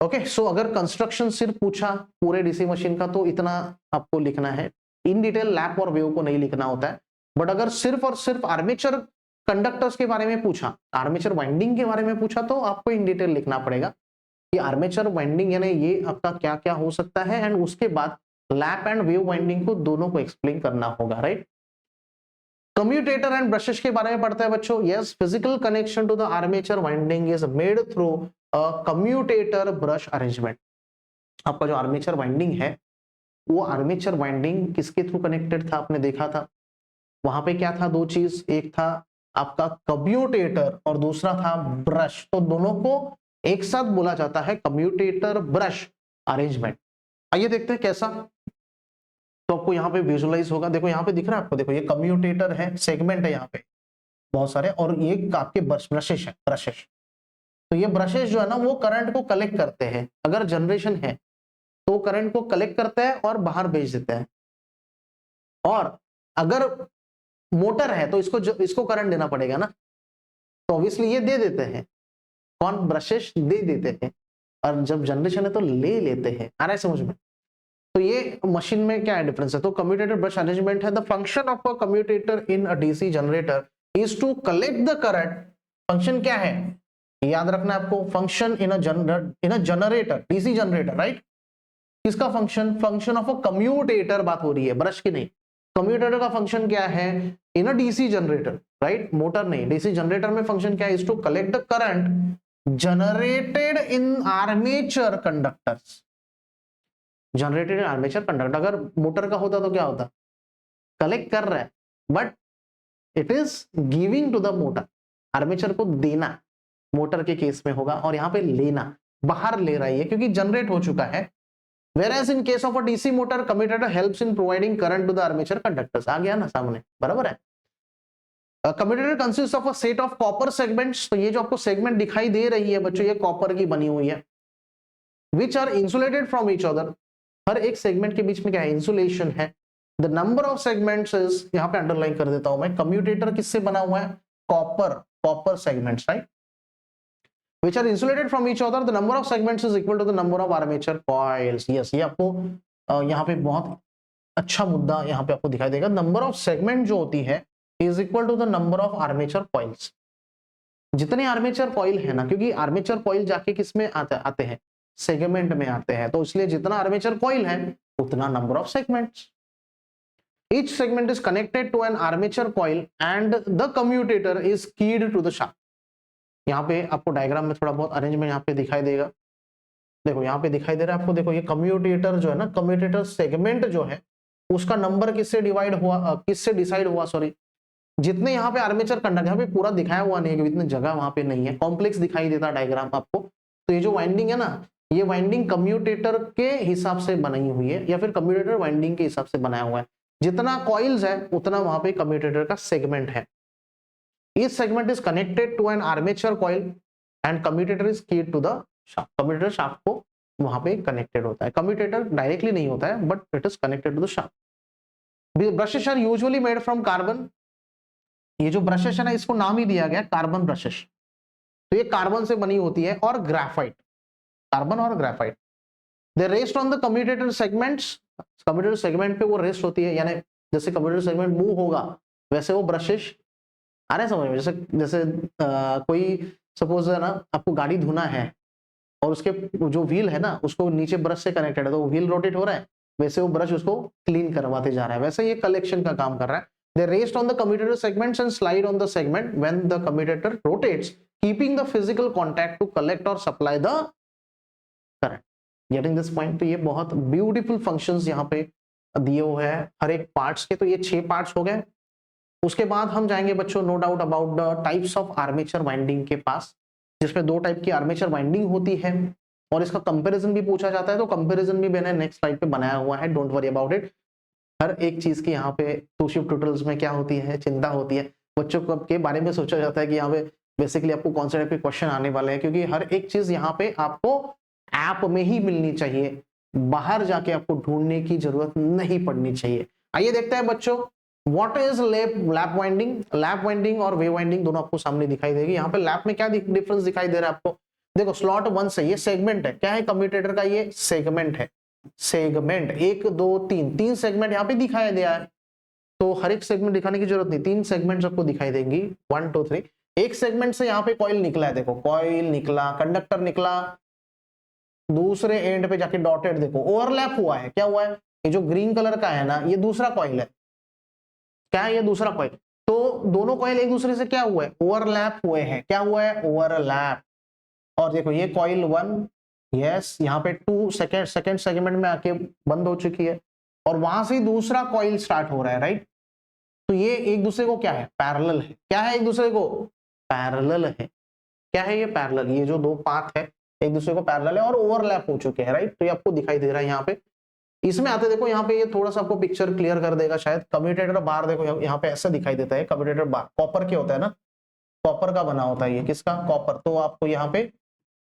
ओके, सो अगर कंस्ट्रक्शन सिर्फ पूछा पूरे डीसी मशीन का तो इतना आपको लिखना है, इन डिटेल लैप और वेव को नहीं लिखना होता है। बट अगर सिर्फ और सिर्फ आर्मेचर कंडक्टर्स के बारे में पूछा, आर्मेचर वाइंडिंग के बारे में पूछा, तो आपको इन डिटेल लिखना पड़ेगा कि आर्मेचर वाइंडिंग यानी ये आपका क्या क्या हो सकता है, एंड उसके बाद लैप एंड वेव वाइंडिंग को दोनों को एक्सप्लेन करना होगा, राइट। कम्यूटेटर एंड ब्रशेस के बारे में पढ़ते हैं बच्चों। Yes, physical connection to the armature winding is made through a commutator brush arrangement. आपका जो आर्मेचर वाइंडिंग है वो आर्मेचर वाइंडिंग किसके थ्रू कनेक्टेड था, आपने देखा था वहां पे क्या था, दो चीज, एक था आपका कम्यूटेटर और दूसरा था ब्रश, तो दोनों को एक साथ बोला जाता है कम्यूटेटर ब्रश अरेंजमेंट। आइए देखते हैं कैसा, तो आपको यहाँ पे विजुअलाइज होगा। देखो यहाँ पे दिख रहा है आपको, देखो ये कम्यूटेटर है, सेगमेंट है यहाँ पे बहुत सारे, और ये आपके ब्रशेस है, ब्रशेस। तो ये ब्रशेस जो है ना वो करंट को कलेक्ट करते हैं, अगर जनरेशन है तो करंट को कलेक्ट करते हैं और बाहर भेज देते हैं, और अगर मोटर है तो इसको करंट देना पड़ेगा ना, तो ऑब्वियसली ये दे देते हैं, कौन, ब्रशेस दे देते हैं, और जब जनरेशन है तो ले लेते हैं। आ रहा है समझ में। तो ये मशीन में क्या डिफरेंस है, तो कम्यूटेटर ब्रश अरेंजमेंट है। The function of a commutator in a DC generator is to collect the current. Function क्या है याद रखना है आपको, function in a generator, DC generator, right. किसका function, function of a commutator बात हो रही है, ब्रश की नहीं। कम्यूटेटर का फंक्शन क्या है in a DC generator, right, motor नहीं, डीसी जनरेटर में फंक्शन क्या है, is to collect the current generated in armature conductors. Generated armature conductor, अगर मोटर का होता तो क्या होता, कलेक्ट कर रहा है but it is giving to the motor, armature को देना मोटर के केस में होगा, और यहाँ पे लेना, बाहर ले रही है क्योंकि जनरेट हो चुका है। Whereas in case of a DC motor, commutator helps in providing current to the armature conductors। आ गया ना सामने, बराबर है। Commutator consist of a set of copper segments, तो ये जो आपको सेगमेंट दिखाई दे रही है बच्चों, ये कॉपर की बनी हुई है, which are insulated from each other. हर एक सेगमेंट के बीच में क्या है, इंसुलेशन है। The number of segments is, यहाँ पे अंडरलाइन कर देता हूं मैं, कम्यूटेटर किससे बना हुआ है, copper segments, right, which are insulated from each other. The number of segments is equal to the number of armature coils। yes, ये आपको यहाँ पे बहुत अच्छा मुद्दा यहाँ पे आपको दिखाई देगा। नंबर ऑफ सेगमेंट जो होती है is equal to the number of armature coils. जितने आर्मेचर कॉइल है ना, क्योंकि आर्मेचर कॉइल जाके किस में आते हैं, सेगमेंट में आते हैं, तो इसलिए जितना आर्मेचर कॉइल है उतना number of segments. Each segment is connected to an armature coil and the commutator is keyed to the shaft। यहाँ पे आपको डायग्राम में थोड़ा बहुत अरेंजमेंट यहाँ पे दिखाई देगा, देखो यहाँ पे दिखाई दे रहा है आपको, देखो ये कम्यूटेटर जो है ना, कम्यूटेटर सेगमेंट जो है उसका नंबर किससे डिवाइड हुआ, किससे डिसाइड हुआ, सॉरी, जितने यहाँ पे आर्मेचर कंडक्टर, यहाँ पे पूरा दिखाया हुआ नहीं है क्योंकि इतनी जगह वहां पे नहीं है, कॉम्प्लेक्स दिखाई देता डायग्राम आपको। तो ये जो वाइंडिंग है ना, ये वाइंडिंग कम्यूटेटर के हिसाब से बनाई हुई है, या फिर कम्यूटेटर वाइंडिंग के हिसाब से बनाया हुआ है। जितना कॉइल्स है उतना वहां पे कम्यूटेटर का सेगमेंट है। Each segment is connected to an armature coil and commutator is keyed to the shaft। commutator shaft को वहां पे कनेक्टेड होता है, commutator डायरेक्टली नहीं होता है but it is connected to the shaft। Brushes are usually made from carbon. ये जो ब्रशेस है ना, इसको नाम ही दिया गया कार्बन ब्रशेस, तो ये कार्बन से बनी होती है, और ग्राफाइट, कार्बन और graphite. They rest on the commutator segments. Commutator segment पे वो रेस्ट होती है, यानी जैसे कम्यूटेटर सेगमेंट मूव होगा वैसे वो ब्रशेस आ रहे हैं समझ में। जैसे जैसे कोई सपोज है ना, आपको गाड़ी धोना है और उसके जो व्हील है ना उसको नीचे ब्रश से कनेक्टेड है, तो व्हील रोटेट हो रहा है, वैसे वो ब्रश उसको क्लीन करवाते जा रहा है, वैसे ये कलेक्शन का काम कर रहा है। They rest on the commutator segments and slide on the segment when the commutator rotates keeping the physical contact to collect और supply the current. Getting this point? तो ये बहुत ब्यूटीफुल फंक्शंस यहाँ पे दिए हुए हैं हर एक पार्ट्स के। तो ये 6 पार्ट्स हो गए। उसके बाद हम जाएंगे बच्चों no doubt about the types of armature winding के पास, जिसमें 2 टाइप की आर्मेचर वाइंडिंग होती है और इसका कंपैरिजन भी पूछा जाता है। तो कंपैरिजन भी मैंने नेक्स्ट स्लाइड पे बनाया हुआ है, डोंट वरी अबाउट इट। हर एक चीज की यहाँ पे टूशिप ट्यूटोरियल्स में क्या होती है, चिंता होती है बच्चों को के बारे में सोचा जाता है कि यहाँ पे बेसिकली आपको कौन से टाइप के क्वेश्चन आने वाले हैं, क्योंकि हर एक चीज यहाँ पे आपको ऐप में ही मिलनी चाहिए, बाहर जाके आपको ढूंढने की जरूरत नहीं पड़नी चाहिए। आइए देखते हैं बच्चों what is lap winding. Lap winding और वेव वाइंडिंग दोनों आपको सामने दिखाई देगी। यहाँ पे लैप में क्या डिफरेंस दिखाई दे रहा है आपको? देखो स्लॉट 1 से ये सेगमेंट है, क्या है कम्यूटेटर का? ये सेगमेंट है, सेगमेंट 1 2 3 सेगमेंट यहाँ पे दिखाया गया है। तो हर एक सेगमेंट दिखाने की जरूरत नहीं, 3 सेगमेंट आपको दिखाई देंगी 1 2 3। एक सेगमेंट से यहाँ पे कॉइल निकला है, देखो कॉइल निकला, कंडक्टर निकला, दूसरे एंड पे जाके डॉटेड देखो ओवरलैप हुआ है। क्या हुआ है? ये जो ग्रीन कलर का है ना, ये दूसरा कॉइल है। क्या है? ये दूसरा कॉइल। तो दोनों कॉइल एक दूसरे से क्या हुआ है? ओवरलैप हुए हैं। क्या हुआ है? ओवरलैप। और देखो ये कॉइल 1, यस, यहाँ पे 2 सेकेंड सेगमेंट में आके बंद हो चुकी है और वहां से दूसरा कॉइल स्टार्ट हो रहा है, राइट? तो ये एक दूसरे को क्या है? पैरेलल है। क्या है? एक दूसरे को पैरेलल है। क्या है? ये पैरेलल। ये जो 2 पाथ है एक दूसरे को पैरेलल है और ओवरलैप हो चुके हैं, राइट? तो ये आपको दिखाई दे रहा है यहाँ पे। इसमें आते देखो यहाँ पे ये थोड़ा सा आपको पिक्चर क्लियर कर देगा शायद। कम्यूटेटर बार देखो यहाँ पे ऐसा दिखाई देता है। कम्यूटेटर बार कॉपर के होता है ना, कॉपर का बना होता है ये। किसका? कॉपर। तो आपको यहाँ पे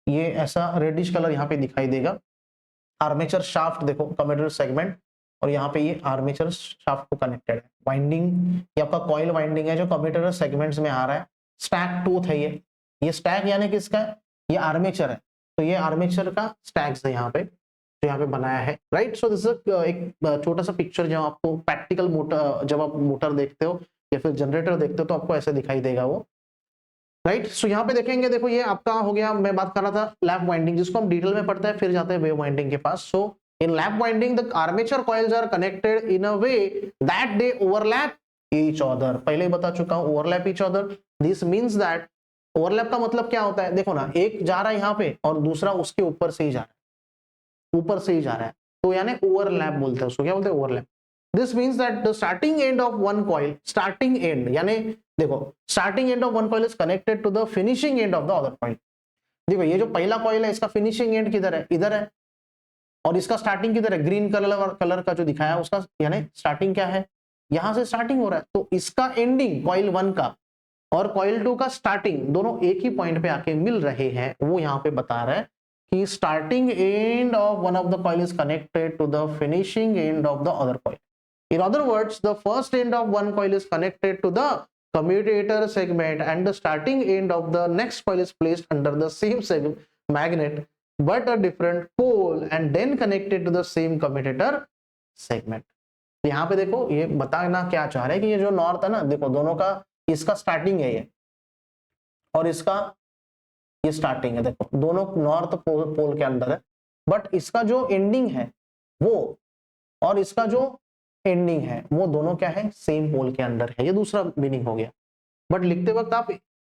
ये ऐसा रेडिश कलर यहाँ पे दिखाई देगा। आर्मेचर शाफ्ट देखो, कम्यूटेटर सेगमेंट, और यहाँ पे ये आर्मेचर शाफ्ट को कनेक्टेड है। वाइंडिंग ये आपका कॉइल वाइंडिंग है जो कम्यूटेटर सेगमेंट्स में आ रहा है। स्टैक टूथ है ये स्टैक यानी किसका है? ये आर्मेचर है। तो ये आर्मेचर का स्टैक्स है यहाँ पे, जो यहाँ पे बनाया है, राइट? सो दिस इज एक छोटा सा पिक्चर जो आपको प्रैक्टिकल मोटर, जब आप मोटर देखते हो या फिर जनरेटर देखते हो तो आपको ऐसे दिखाई देगा वो, राइट? सो यहाँ पे देखेंगे, देखो ये आपका हो गया। मैं बात कर रहा था लैप वाइंडिंग, जिसको हम डिटेल में पढ़ते हैं, फिर जाते हैं वेव वाइंडिंग के पास। So in lap winding the armature coils are connected in a way that they overlap each other. पहले ही बता चुका हूं, overlap each other. This means that overlap का मतलब क्या होता है? देखो ना, एक जा रहा है यहाँ पे और दूसरा उसके ऊपर से ही जा रहा है, ऊपर से ही जा रहा है, तो यानी ओवरलैप बोलते हैं उसको। क्या बोलते हैं? Overlap. This means that the starting end of one coil, starting end यानी देखो starting end of one coil is connected to the finishing end of the other coil. देखो ये जो पहला कॉइल है इसका फिनिशिंग एंड किधर है? इधर है। और इसका स्टार्टिंग किधर है? ग्रीन कलर का जो दिखाया उसका यानी स्टार्टिंग क्या है? यहां से स्टार्टिंग हो रहा है। तो इसका एंडिंग कॉइल 1 का और कॉइल 2 का स्टार्टिंग दोनों एक ही पॉइंट पे आके मिल रहे हैं। वो यहाँ पे बता रहा है कि starting end of one of the coil is connected to the finishing end of the other coil. In other words, the first end of one coil is connected to the commutator segment and the starting end of the next coil is placed under the same magnet but a different pole and then connected to the same commutator segment. यहाँ पे देखो ये बताना क्या चाह रहे हैं कि ये जो नॉर्थ है ना, देखो दोनों का, इसका स्टार्टिंग है ये और इसका ये स्टार्टिंग है। देखो दोनों नॉर्थ पोल के अंदर है, बट इसका जो एंडिंग है वो और इसका जो एंडिंग है वो दोनों क्या है? सेम पोल के अंदर है। ये दूसरा मीनिंग हो गया। बट लिखते वक्त आप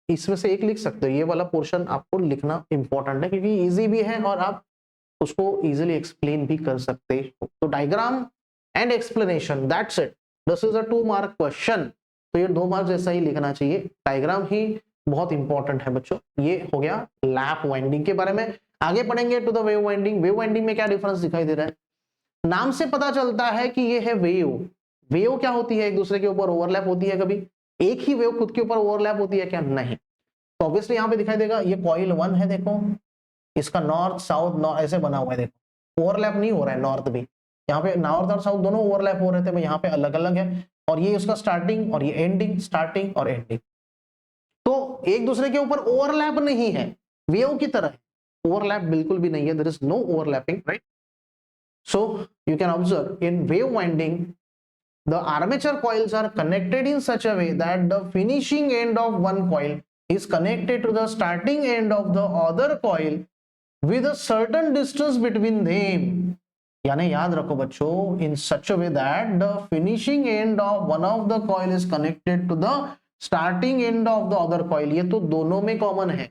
इसमें से एक लिख सकते हो। ये वाला पोर्शन आपको लिखना इंपॉर्टेंट है क्योंकि इजी भी है और आप उसको इजीली एक्सप्लेन भी कर सकते हो। तो diagram and explanation, that's it. This is a 2 mark question. तो ये 2 मार्क जैसा ही लिखना चाहिए। डायग्राम ही बहुत इंपॉर्टेंट है बच्चों। ये हो गया लैप वाइंडिंग के बारे में। आगे पढ़ेंगे to the wave winding. Wave winding में क्या डिफरेंस दिखाई दे रहा है? नाम से पता चलता है कि ये है वेव। वेव क्या होती है? एक दूसरे के ऊपर ओवरलैप होती है। कभी एक ही वेव खुद के ऊपर ओवरलैप होती है क्या? नहीं। तो ऑब्वियसली यहां पे दिखाई देगा ये कॉइल 1 है, देखो इसका नॉर्थ साउथ ऐसे बना हुआ है, देखो ओवरलैप नहीं हो रहा है। नॉर्थ भी यहाँ पे, नॉर्थ और साउथ दोनों ओवरलैप हो रहे थे, यहाँ पे अलग अलग है। और ये उसका स्टार्टिंग और ये एंडिंग, स्टार्टिंग और एंडिंग, तो एक दूसरे के ऊपर ओवरलैप नहीं है। वेव की तरह ओवरलैप बिल्कुल भी नहीं है। There is no overlapping, right? So you can observe in wave winding, the armature coils are connected in such a way that the finishing end of one coil is connected to the starting end of the other coil with a certain distance between them. यानी याद रखो बच्चों, in such a way that the finishing end of one of the coil is connected to the starting end of the other coil, ये तो दोनों में common है।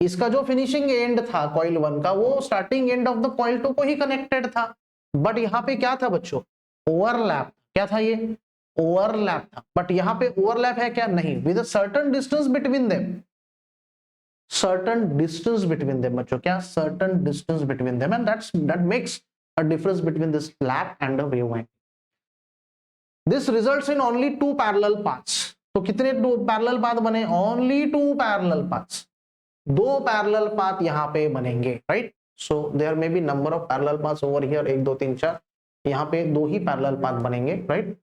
इसका जो फिनिशिंग एंड था कॉइल 1 का, वो starting end of the coil 2 को ही कनेक्टेड था। बट यहाँ पे क्या था बच्चों, ओवरलैप। क्या था ये, ओवरलैप था। बट यहाँ पे ओवरलैप है क्या, नहीं, with a certain distance between them, certain distance between them बच्चों, क्या, certain distance between them, and that makes a difference between this lap and the wave winding. This results in only two parallel paths. तो कितने दो parallel path बने, only two parallel paths, दो parallel path यहाँ पे बनेंगे, right. So there may be number of parallel paths over here, 1 2 3 4, यहाँ पे दो ही पैरेलल पाथ बनेंगे, right.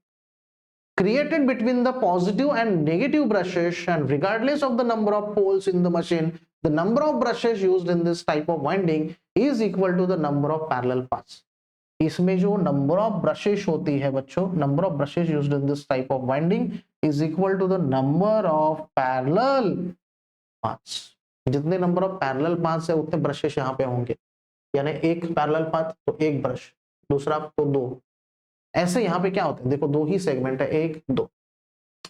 Created between the positive and negative brushes, and regardless of the number of poles in the machine, the number of brushes used in this type of winding is equal to the number of parallel paths. इसमें जो number of brushes होती है बच्चों, number of brushes used in this type of winding is equal to the number of parallel paths. जितने number of parallel paths है उतने brushes यहाँ पे होंगे, यानी एक पैरेलल पाथ तो एक ब्रश, दूसरा तो दो, ऐसे यहाँ पे क्या होते हैं, देखो दो ही सेगमेंट है, 1 2,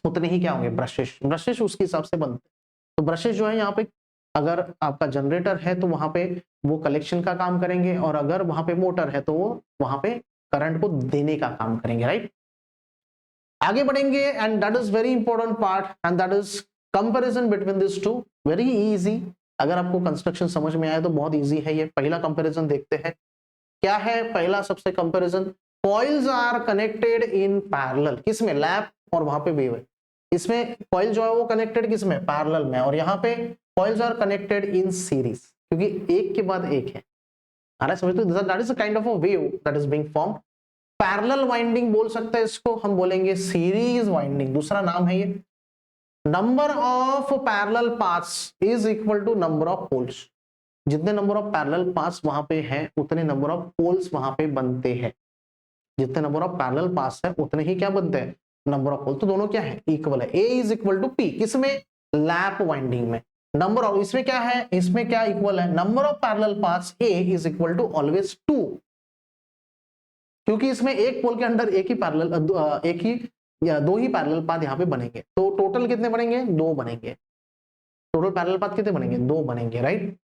उतने ही क्या होंगे ब्रशेस, ब्रशेस उसके हिसाब से बनते हैं। तो ब्रशेस जो है यहाँ पे, अगर आपका जनरेटर है तो वहां पे वो कलेक्शन का काम करेंगे, और अगर वहां पे मोटर है तो वो वहां पे करंट को देने का काम करेंगे, राइट। आगे बढ़ेंगे, and that is very important part, and that is comparison between this two. Very easy, अगर आपको कंस्ट्रक्शन समझ में आए तो बहुत इजी है ये। पहला कंपैरिजन देखते हैं, क्या है पहला सबसे comparison, coils are connected in parallel, किसमें, लैप, और वहां पे वेव है। इसमें कॉइल जो है वो कनेक्टेड किसमें, पैरेलल में, और यहाँ पे coils are connected in series, क्योंकि एक के बाद एक है। आ रहा है समझ, तो that is a kind of a wave that is being formed. Parallel winding बोल सकते हैं इसको, हम बोलेंगे सीरीज वाइंडिंग, दूसरा नाम है ये। Number of parallel paths is equal to number of poles, जितने नंबर ऑफ पैरेलल पाथ्स वहां पे हैं उतने नंबर ऑफ पोल्स वहां पे बनते हैं। जितने नंबर ऑफ पैरेलल पाथ्स है उतने ही क्या बनते हैं, नंबर ऑफ पोल। तो दोनों क्या है, इक्वल है। A is equal to P, किसमें, लैप वाइंडिंग में। नंबर ऑफ, इसमें क्या है, इसमें क्या इक्वल है, number of parallel paths A is equal to always 2, क्योंकि इसमें एक पोल के अंदर एक ही पैरेलल, एक ही या दो ही पैरेलल पाथ यहाँ पे बनेंगे। तो टोटल कितने बनेंगे, 2 बनेंगे। टोटल पैरेलल पाथ कितने बनेंगे, 2 बनेंगे, right.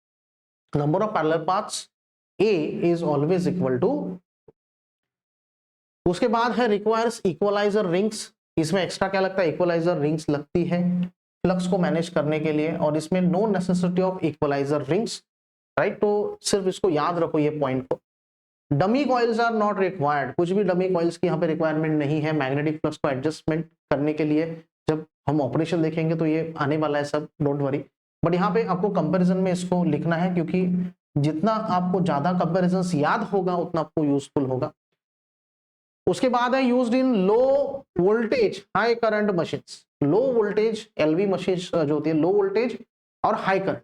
Number of parallel paths A is always equal to. उसके बाद है रिक्वायर्स इक्वलाइजर रिंग्स, इसमें एक्स्ट्रा क्या लगता है, इक्वलाइजर रिंग्स लगती है फ्लक्स को मैनेज करने के लिए, और इसमें no necessity of equaliser rings, right. तो सिर्फ इसको याद रखो ये पॉइंट को। Dummy coils are not required, कुछ भी डमी कॉइल्स की यहाँ पे रिक्वायरमेंट नहीं है मैग्नेटिक फ्लक्स को एडजस्टमेंट करने के लिए। जब हम ऑपरेशन देखेंगे तो ये आने वाला है सब, डोंट वरी। बट यहाँ पे आपको कंपैरिजन में इसको लिखना है, क्योंकि जितना आपको ज्यादा कंपैरिजन याद होगा उतना आपको यूजफुल होगा। उसके बाद है used in low voltage high current machines. Low voltage LV machine जो होती है, लो वोल्टेज और हाई करंट,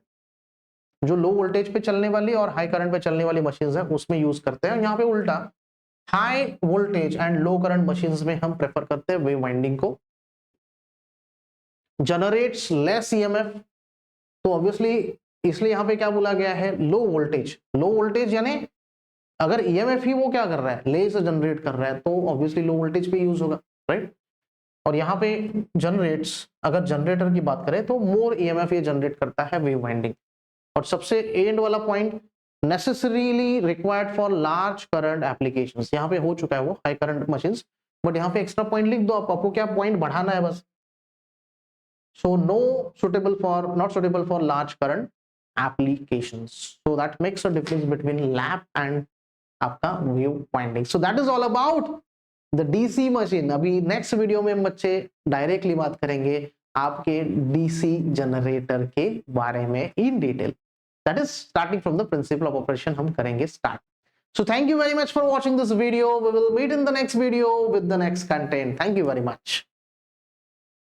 जो लो वोल्टेज पे चलने वाली और हाई करंट पे चलने वाली मशीन्स है उसमें यूज करते हैं। यहाँ पे उल्टा high voltage and low current machines में हम प्रेफर करते हैं वेव वाइंडिंग को। जनरेट्स लेस ईएमएफ, तो ऑब्वियसली इसलिए यहाँ पे क्या बोला गया है, लो वोल्टेज। लो वोल्टेज यानी अगर ईएमएफ ही वो क्या कर रहा है, ले से जनरेट कर रहा है, तो ऑब्वियसली लो वोल्टेज पे यूज होगा, राइट। और यहाँ पे जनरेट्स, अगर जनरेटर की बात करें तो मोर ईएमएफ ये जनरेट करता है वेव वाइंडिंग। और सबसे एंड वाला point, necessarily required for large current applications, यहाँ पे हो चुका है वो हाई करंट मशीन्स, बट यहाँ पे एक्स्ट्रा पॉइंट लिख दो, आपको क्या पॉइंट बढ़ाना है बस। So no suitable for, not suitable for large current applications, so that makes a difference between lap and आपका wave winding. So that is all about the DC machine. अभी next video में बच्चे directly बात करेंगे आपके DC generator के बारे में in detail, that is starting from the principle of operation हम करेंगे start. So thank you very much for watching this video, we will meet in the next video with the next content. Thank you very much.